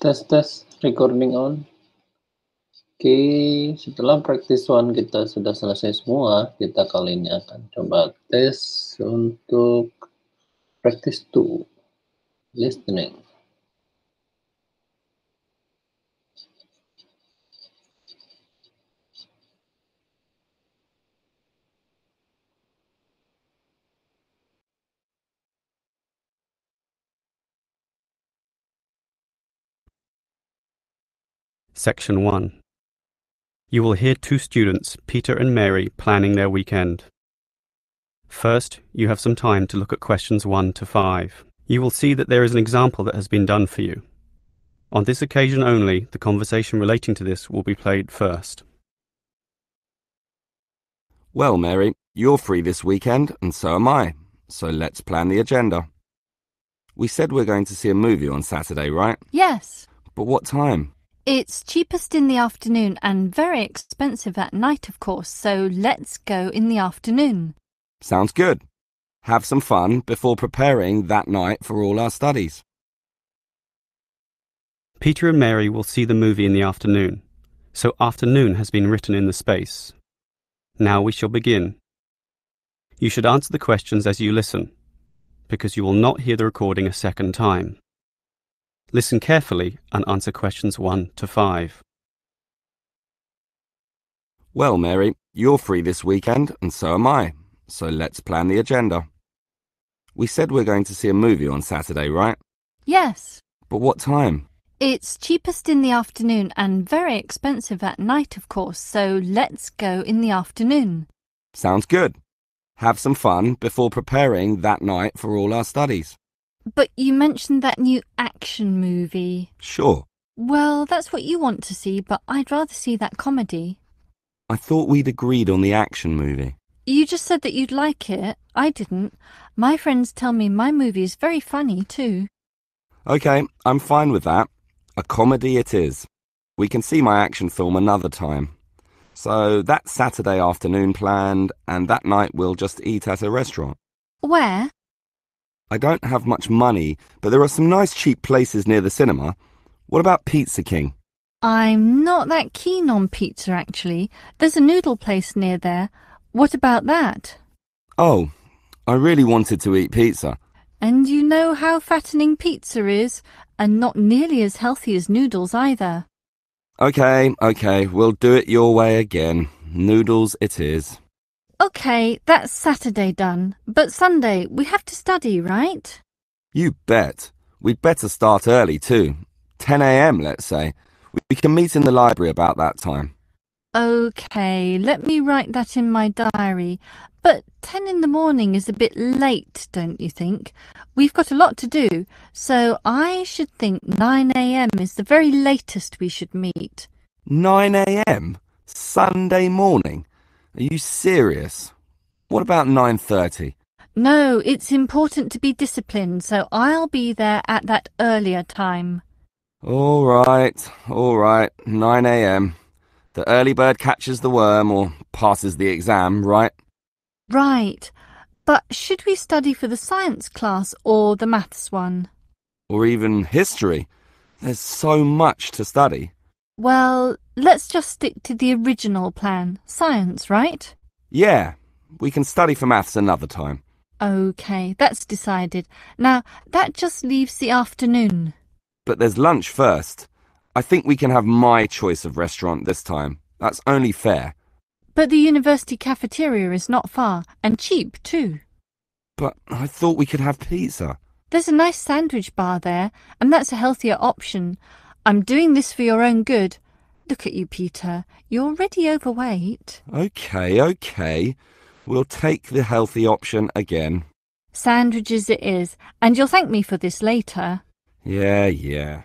Tes tes, recording on. Oke, setelah practice one kita sudah selesai semua, kita kali ini akan coba tes untuk practice 2, listening. Section 1. You will hear two students, Peter and Mary, planning their weekend. First, you have some time to look at questions 1 to 5. You will see that there is an example that has been done for you. On this occasion only, the conversation relating to this will be played first. Well, Mary, you're free this weekend, and so am I. So let's plan the agenda. We said we're going to see a movie on Saturday, right? Yes. But what time? It's cheapest in the afternoon and very expensive at night, of course, so let's go in the afternoon. Sounds good. Have some fun before preparing that night for all our studies. Peter and Mary will see the movie in the afternoon, so afternoon has been written in the space. Now we shall begin. You should answer the questions as you listen, because you will not hear the recording a second time. Listen carefully and answer questions 1 to 5. Well, Mary, you're free this weekend, and so am I. So let's plan the agenda. We said we're going to see a movie on Saturday, right? Yes. But what time? It's cheapest in the afternoon and very expensive at night, of course, so let's go in the afternoon. Sounds good. Have some fun before preparing that night for all our studies. But you mentioned that new action movie. Sure. Well, that's what you want to see, but I'd rather see that comedy. I thought we'd agreed on the action movie. You just said that you'd like it. I didn't. My friends tell me my movie is very funny too. Okay, I'm fine with that. A comedy it is. We can see my action film another time. So that's Saturday afternoon planned, and that night we'll just eat at a restaurant. Where? I don't have much money, but there are some nice cheap places near the cinema. What about Pizza King? I'm not that keen on pizza, actually. There's a noodle place near there. What about that? Oh, I really wanted to eat pizza. And you know how fattening pizza is, and not nearly as healthy as noodles either. Okay, we'll do it your way again. Noodles it is. Okay, that's Saturday done. But Sunday, we have to study, right? You bet. We'd better start early too. 10 a.m, let's say. We can meet in the library about that time. Okay, let me write that in my diary. But 10 in the morning is a bit late, don't you think? We've got a lot to do, so I should think 9 a.m. is the very latest we should meet. 9 a.m? Sunday morning? Are you serious? What about 9:30? No, it's important to be disciplined, so I'll be there at that earlier time. All right, 9 a.m. The early bird catches the worm or passes the exam, right? Right, but should we study for the science class or the maths one? Or even history. There's so much to study. Well, let's just stick to the original plan, science, right? Yeah, we can study for maths another time. Okay, that's decided. Now, that just leaves the afternoon. But there's lunch first. I think we can have my choice of restaurant this time. That's only fair. But the university cafeteria is not far, and cheap too. But I thought we could have pizza. There's a nice sandwich bar there, and that's a healthier option. I'm doing this for your own good. Look at you, Peter. You're already overweight. Okay. We'll take the healthy option again. Sandwiches it is, and you'll thank me for this later. Yeah.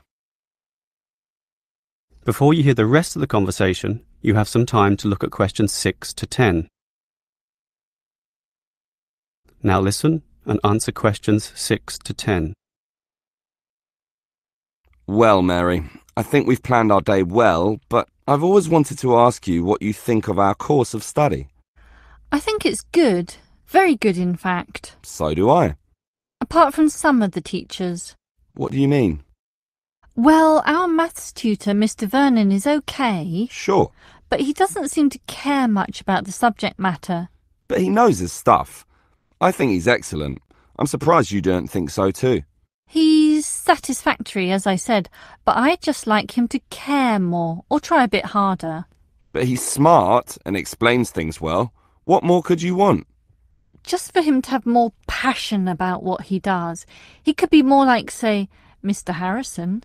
Before you hear the rest of the conversation, you have some time to look at questions 6 to 10. Now listen and answer questions 6 to 10. Well, Mary, I think we've planned our day well, but I've always wanted to ask you what you think of our course of study. I think it's good. Very good, in fact. So do I. Apart from some of the teachers. What do you mean? Well, our maths tutor, Mr. Vernon, is okay, Sure, but he doesn't seem to care much about the subject matter. but he knows his stuff. I think he's excellent. I'm surprised you don't think so too. He's satisfactory, as I said, but I'd just like him to care more or try a bit harder. But he's smart and explains things well. What more could you want? Just for him to have more passion about what he does. He could be more like, say, Mr. Harrison.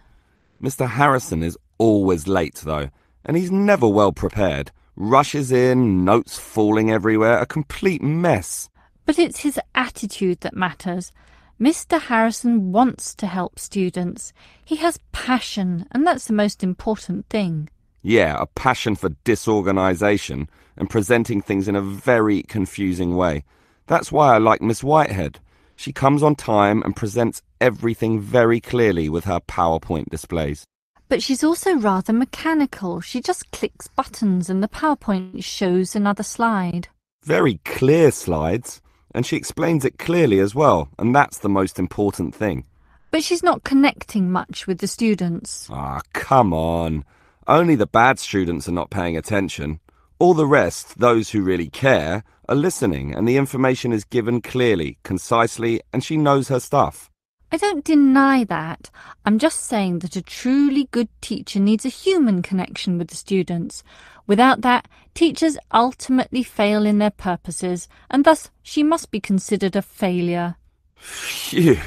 Mr. Harrison is always late, though, and he's never well prepared. Rushes in, notes falling everywhere, a complete mess. But it's his attitude that matters. Mr. Harrison wants to help students. He has passion, and that's the most important thing. Yeah, a passion for disorganisation and presenting things in a very confusing way. That's why I like Miss Whitehead. She comes on time and presents everything very clearly with her PowerPoint displays. But she's also rather mechanical. She just clicks buttons and the PowerPoint shows another slide. Very clear slides, and she explains it clearly as well, and that's the most important thing. But she's not connecting much with the students. Ah, come on. Only the bad students are not paying attention. All the rest, those who really care, are listening, and the information is given clearly, concisely, and she knows her stuff. I don't deny that. I'm just saying that a truly good teacher needs a human connection with the students. Without that, teachers ultimately fail in their purposes, and thus she must be considered a failure. Phew,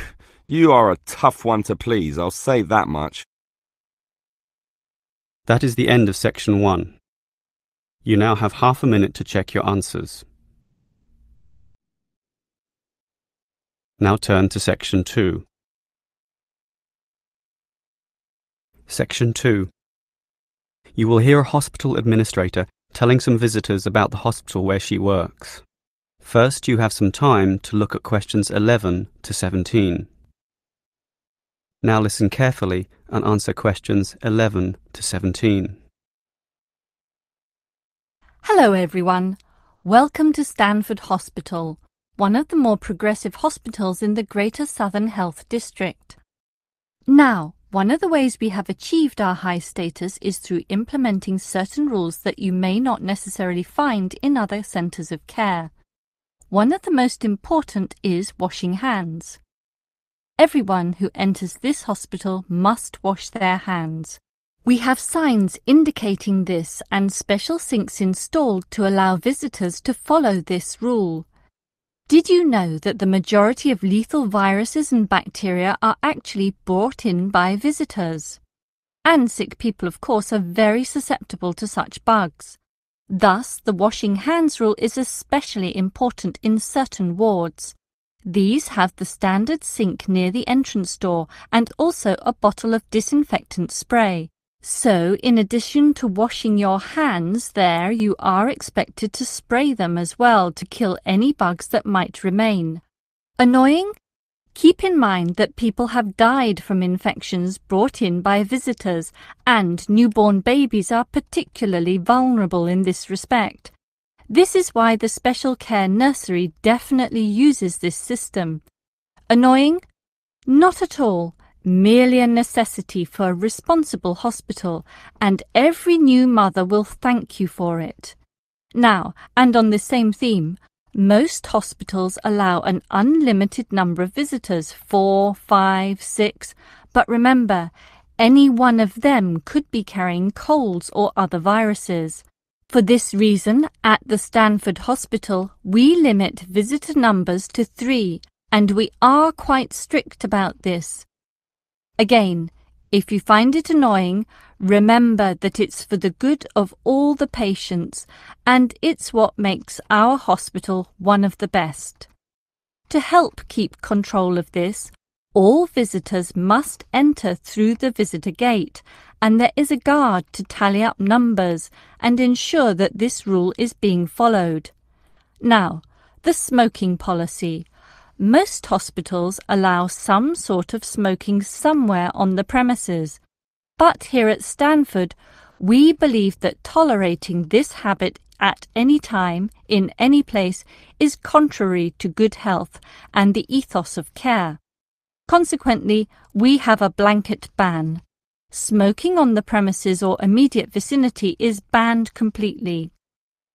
you are a tough one to please, I'll say that much. That is the end of section 1. You now have half a minute to check your answers. Now turn to section 2. Section 2. You will hear a hospital administrator telling some visitors about the hospital where she works. First, you have some time to look at questions 11 to 17. Now listen carefully and answer questions 11 to 17. Hello everyone. Welcome to Stanford Hospital, one of the more progressive hospitals in the Greater Southern Health District. Now, one of the ways we have achieved our high status is through implementing certain rules that you may not necessarily find in other centres of care. One of the most important is washing hands. Everyone who enters this hospital must wash their hands. We have signs indicating this and special sinks installed to allow visitors to follow this rule. Did you know that the majority of lethal viruses and bacteria are actually brought in by visitors? And sick people, of course, are very susceptible to such bugs. Thus, the washing hands rule is especially important in certain wards. These have the standard sink near the entrance door and also a bottle of disinfectant spray. So, in addition to washing your hands there, you are expected to spray them as well to kill any bugs that might remain. Annoying? Keep in mind that people have died from infections brought in by visitors, and newborn babies are particularly vulnerable in this respect. This is why the special care nursery definitely uses this system. Annoying? Not at all. Merely a necessity for a responsible hospital, and every new mother will thank you for it. Now, and on the same theme, most hospitals allow an unlimited number of visitors, 4, 5, 6, but remember, any one of them could be carrying colds or other viruses. For this reason, at the Stanford Hospital, we limit visitor numbers to 3, and we are quite strict about this. Again, if you find it annoying, remember that it's for the good of all the patients, and it's what makes our hospital one of the best. To help keep control of this, all visitors must enter through the visitor gate, and there is a guard to tally up numbers and ensure that this rule is being followed. Now, the smoking policy. Most hospitals allow some sort of smoking somewhere on the premises, but here at Stanford, we believe that tolerating this habit at any time, in any place, is contrary to good health and the ethos of care. Consequently, we have a blanket ban. Smoking on the premises or immediate vicinity is banned completely.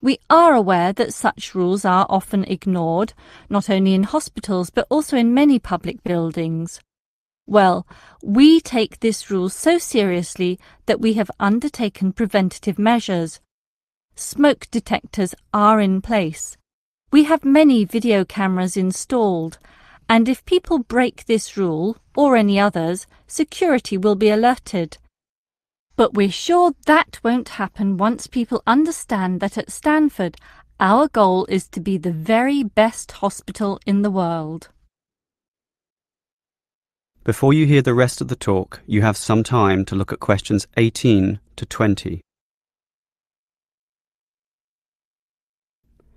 We are aware that such rules are often ignored, not only in hospitals but also in many public buildings. Well, we take this rule so seriously that we have undertaken preventative measures. Smoke detectors are in place. We have many video cameras installed, and if people break this rule, or any others, security will be alerted. But we're sure that won't happen once people understand that at Stanford, our goal is to be the very best hospital in the world. Before you hear the rest of the talk, you have some time to look at questions 18 to 20.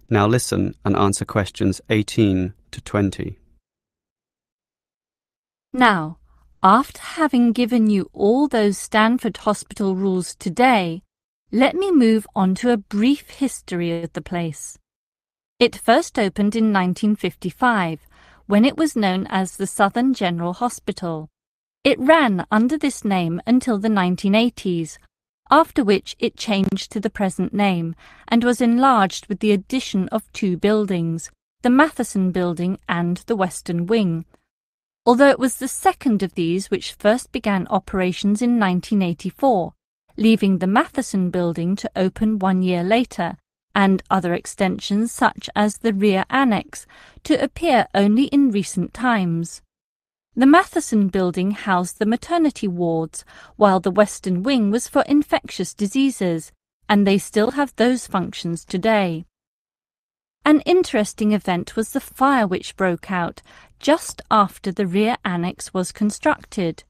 Now listen and answer questions 18 to 20. Now, after having given you all those Stanford Hospital rules today, let me move on to a brief history of the place. It first opened in 1955, when it was known as the Southern General Hospital. It ran under this name until the 1980s, after which it changed to the present name and was enlarged with the addition of 2 buildings, the Matheson Building and the Western Wing, although it was the second of these which first began operations in 1984, leaving the Matheson Building to open 1 year later, and other extensions such as the rear annex to appear only in recent times. The Matheson Building housed the maternity wards, while the Western Wing was for infectious diseases, and they still have those functions today. An interesting event was the fire which broke out just after the rear annex was constructed.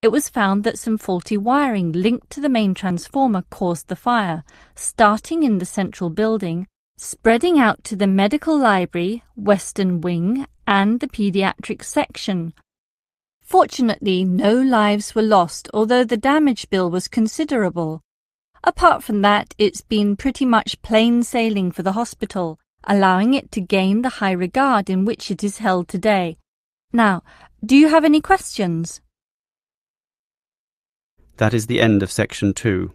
It was found that some faulty wiring linked to the main transformer caused the fire, starting in the central building, spreading out to the medical library, Western Wing, and the pediatric section. Fortunately, no lives were lost, although the damage bill was considerable. Apart from that, it's been pretty much plain sailing for the hospital, allowing it to gain the high regard in which it is held today. Now, do you have any questions? That is the end of section 2.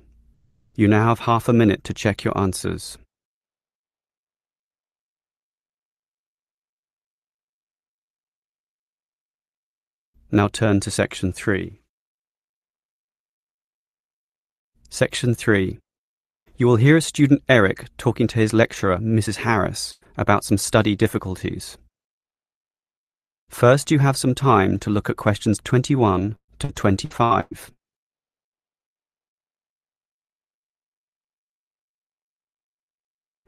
You now have half a minute to check your answers. Now turn to section 3. Section 3. You will hear a student Eric talking to his lecturer, Mrs. Harris, about some study difficulties. First, you have some time to look at questions 21 to 25.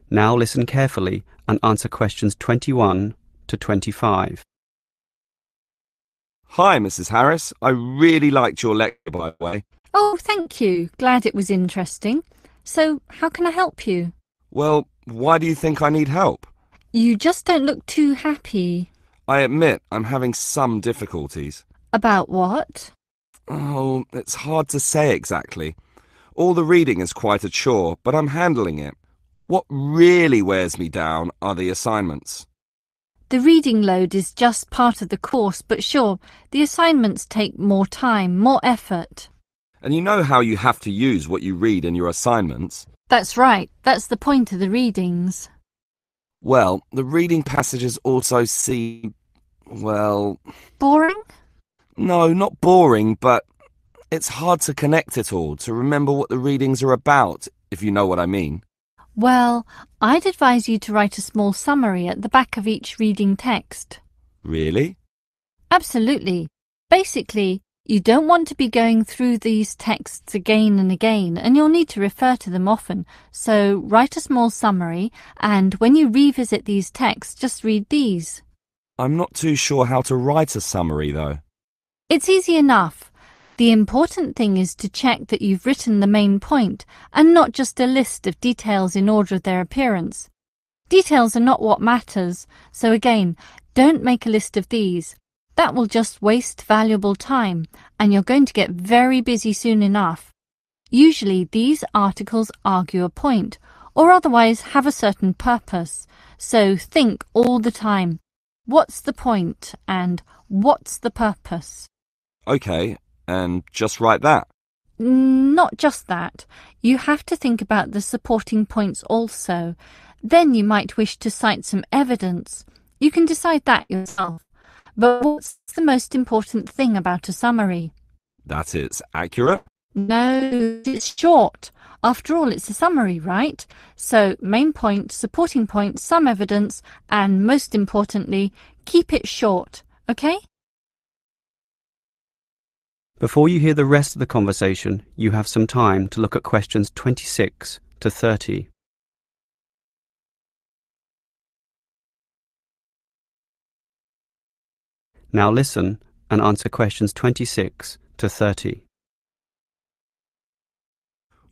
Now listen carefully and answer questions 21 to 25. Hi, Mrs. Harris. I really liked your lecture, by the way. Oh, thank you. Glad it was interesting. So, how can I help you? Well, why do you think I need help? You just don't look too happy. I admit I'm having some difficulties. About what? Oh, it's hard to say exactly. All the reading is quite a chore, but I'm handling it. What really wears me down are the assignments. The reading load is just part of the course, but sure, the assignments take more time, more effort. And you know how you have to use what you read in your assignments? That's right. That's the point of the readings. Well, the reading passages also seem, well... Boring? No, not boring, but it's hard to connect it all, to remember what the readings are about, if you know what I mean. Well, I'd advise you to write a small summary at the back of each reading text. Really? Absolutely. Basically, you don't want to be going through these texts again and again, and you'll need to refer to them often. So write a small summary, and when you revisit these texts, just read these. I'm not too sure how to write a summary, though. It's easy enough. The important thing is to check that you've written the main point and not just a list of details in order of their appearance. Details are not what matters, so again, don't make a list of these. That will just waste valuable time, and you're going to get very busy soon enough. Usually these articles argue a point, or otherwise have a certain purpose, so think all the time, what's the point and what's the purpose? Okay, and just write that. Not just that. You have to think about the supporting points also. Then you might wish to cite some evidence. You can decide that yourself. But what's the most important thing about a summary? That it's accurate? No, it's short. After all, it's a summary, right? So, main point, supporting point, some evidence, and most importantly, keep it short, okay? Before you hear the rest of the conversation, you have some time to look at questions 26 to 30. Now listen and answer questions 26 to 30.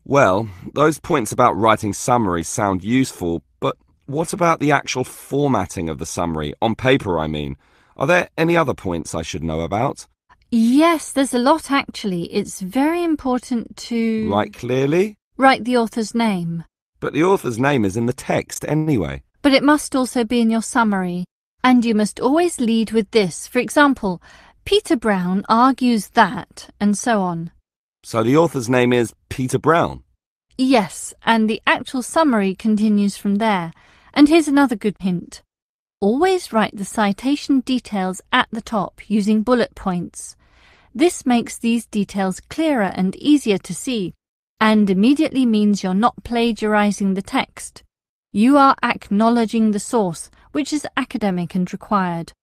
Well, those points about writing summaries sound useful, but what about the actual formatting of the summary? On paper, I mean. Are there any other points I should know about? Yes, there's a lot actually. It's very important to... Write clearly? Write the author's name. But the author's name is in the text anyway. But it must also be in your summary. And you must always lead with this. For example, Peter Brown argues that, and so on. So the author's name is Peter Brown? Yes, and the actual summary continues from there. And here's another good hint. Always write the citation details at the top using bullet points. This makes these details clearer and easier to see, and immediately means you're not plagiarizing the text. You are acknowledging the source, which is academic and required.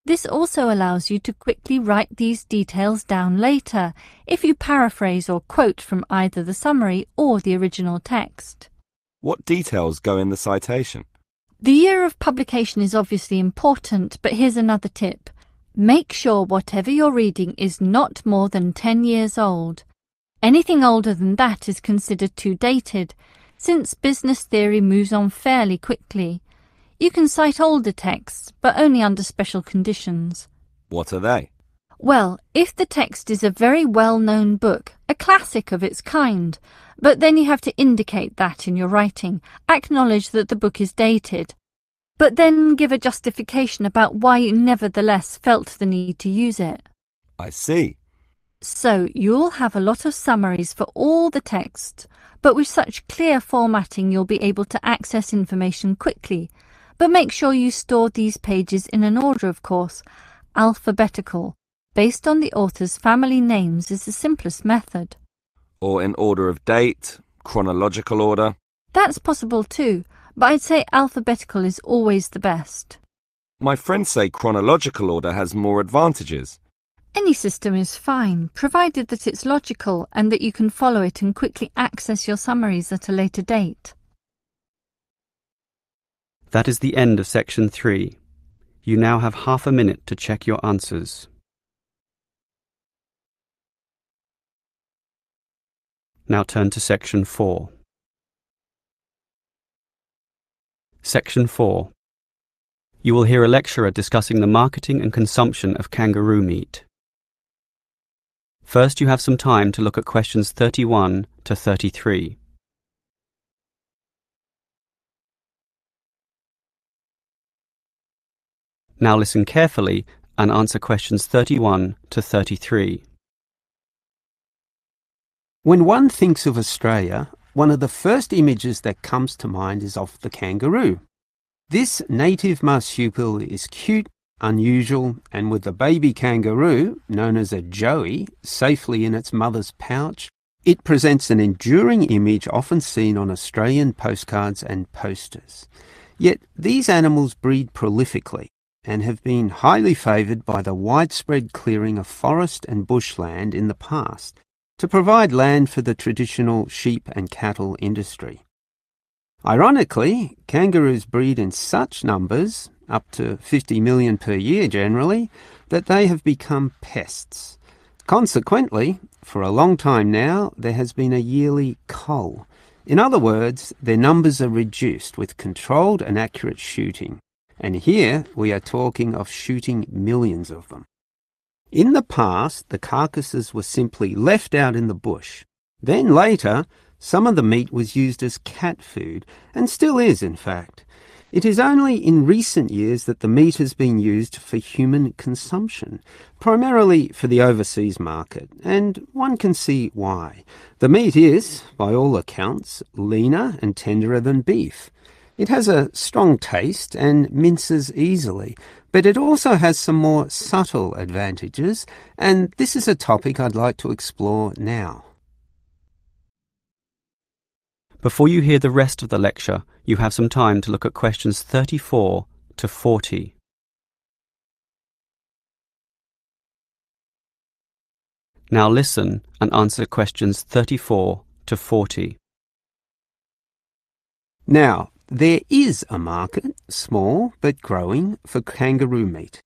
This also allows you to quickly write these details down later, if you paraphrase or quote from either the summary or the original text. What details go in the citation? The year of publication is obviously important, but here's another tip. Make sure whatever you're reading is not more than 10 years old. Anything older than that is considered too dated, since business theory moves on fairly quickly. You can cite older texts, but only under special conditions. What are they? Well, if the text is a very well-known book, a classic of its kind, but then you have to indicate that in your writing, acknowledge that the book is dated, but then give a justification about why you nevertheless felt the need to use it. I see. So you'll have a lot of summaries for all the texts, but with such clear formatting you'll be able to access information quickly. But make sure you store these pages in an order, of course, alphabetical. Based on the author's family names is the simplest method. Or in order of date, chronological order? That's possible too, but I'd say alphabetical is always the best. My friends say chronological order has more advantages. Any system is fine, provided that it's logical and that you can follow it and quickly access your summaries at a later date. That is the end of section 3. You now have half a minute to check your answers. Now turn to section 4. Section 4. You will hear a lecturer discussing the marketing and consumption of kangaroo meat. First, you have some time to look at questions 31 to 33. Now listen carefully and answer questions 31 to 33. When one thinks of Australia, one of the first images that comes to mind is of the kangaroo. This native marsupial is cute, unusual, and with the baby kangaroo, known as a joey, safely in its mother's pouch, it presents an enduring image often seen on Australian postcards and posters. Yet these animals breed prolifically and have been highly favoured by the widespread clearing of forest and bushland in the past to provide land for the traditional sheep and cattle industry. Ironically, kangaroos breed in such numbers, up to 50 million per year generally, that they have become pests. Consequently, for a long time now, there has been a yearly cull. In other words, their numbers are reduced with controlled and accurate shooting. And here we are talking of shooting millions of them. In the past, the carcasses were simply left out in the bush. Then later, some of the meat was used as cat food, and still is in fact. It is only in recent years that the meat has been used for human consumption, primarily for the overseas market, and one can see why. The meat is, by all accounts, leaner and tenderer than beef. It has a strong taste and minces easily, but it also has some more subtle advantages, and this is a topic I'd like to explore now. Before you hear the rest of the lecture, you have some time to look at questions 34 to 40. Now listen and answer questions 34 to 40. Now, there is a market, small but growing, for kangaroo meat.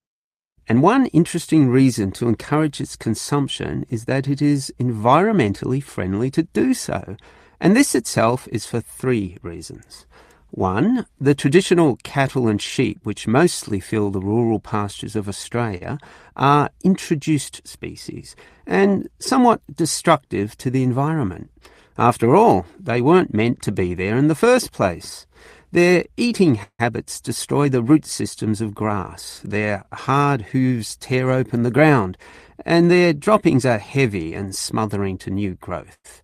And one interesting reason to encourage its consumption is that it is environmentally friendly to do so. And this itself is for 3 reasons. 1, the traditional cattle and sheep, which mostly fill the rural pastures of Australia, are introduced species and somewhat destructive to the environment. After all, they weren't meant to be there in the first place. Their eating habits destroy the root systems of grass, their hard hooves tear open the ground, and their droppings are heavy and smothering to new growth.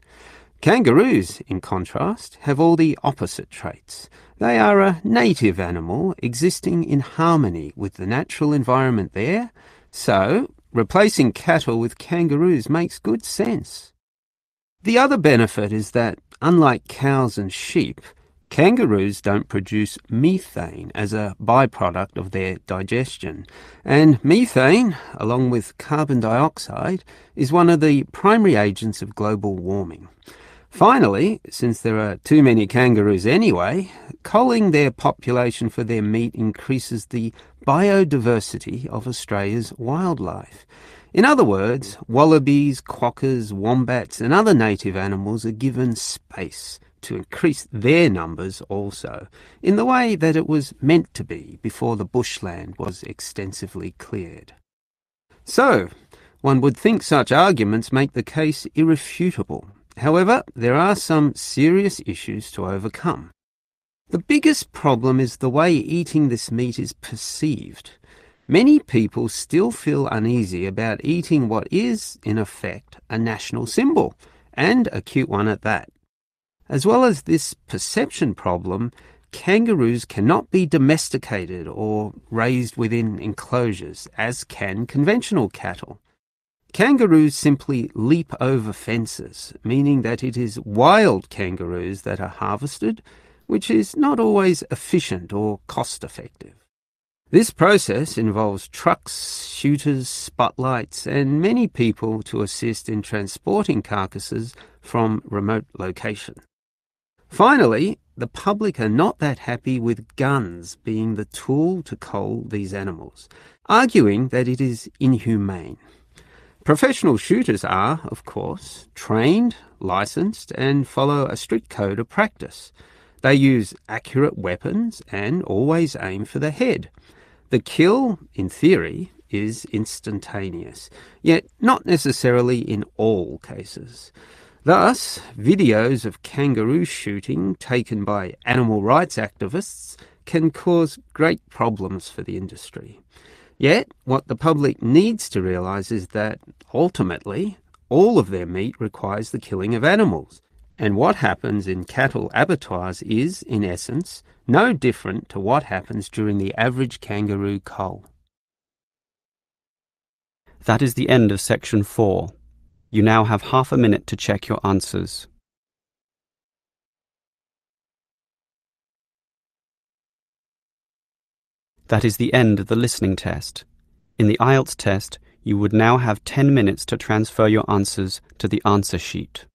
Kangaroos, in contrast, have all the opposite traits. They are a native animal existing in harmony with the natural environment there, so replacing cattle with kangaroos makes good sense. The other benefit is that, unlike cows and sheep, kangaroos don't produce methane as a byproduct of their digestion, and methane, along with carbon dioxide, is one of the primary agents of global warming. Finally, since there are too many kangaroos anyway, culling their population for their meat increases the biodiversity of Australia's wildlife. In other words, wallabies, quokkas, wombats and other native animals are given space to increase their numbers also, in the way that it was meant to be before the bushland was extensively cleared. So, one would think such arguments make the case irrefutable. However, there are some serious issues to overcome. The biggest problem is the way eating this meat is perceived. Many people still feel uneasy about eating what is, in effect, a national symbol, and a cute one at that. As well as this perception problem, kangaroos cannot be domesticated or raised within enclosures, as can conventional cattle. Kangaroos simply leap over fences, meaning that it is wild kangaroos that are harvested, which is not always efficient or cost-effective. This process involves trucks, shooters, spotlights, and many people to assist in transporting carcasses from remote locations. Finally, the public are not that happy with guns being the tool to cull these animals, arguing that it is inhumane. Professional shooters are, of course, trained, licensed, and follow a strict code of practice. They use accurate weapons and always aim for the head. The kill, in theory, is instantaneous, yet not necessarily in all cases. Thus, videos of kangaroo shooting taken by animal rights activists can cause great problems for the industry. Yet, what the public needs to realise is that, ultimately, all of their meat requires the killing of animals. And what happens in cattle abattoirs is, in essence, no different to what happens during the average kangaroo cull. That is the end of section 4. You now have half a minute to check your answers. That is the end of the listening test. In the IELTS test, you would now have 10 minutes to transfer your answers to the answer sheet.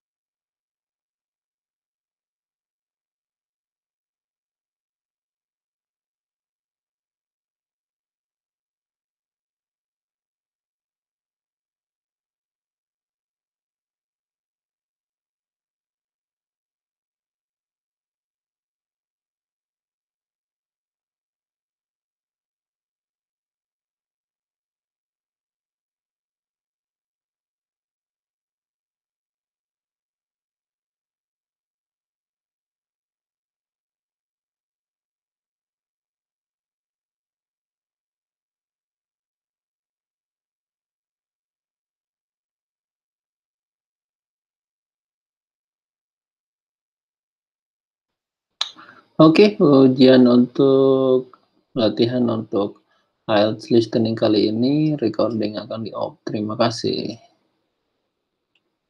Oke, ujian untuk latihan untuk IELTS listening kali ini recording akan di-off. Terima kasih.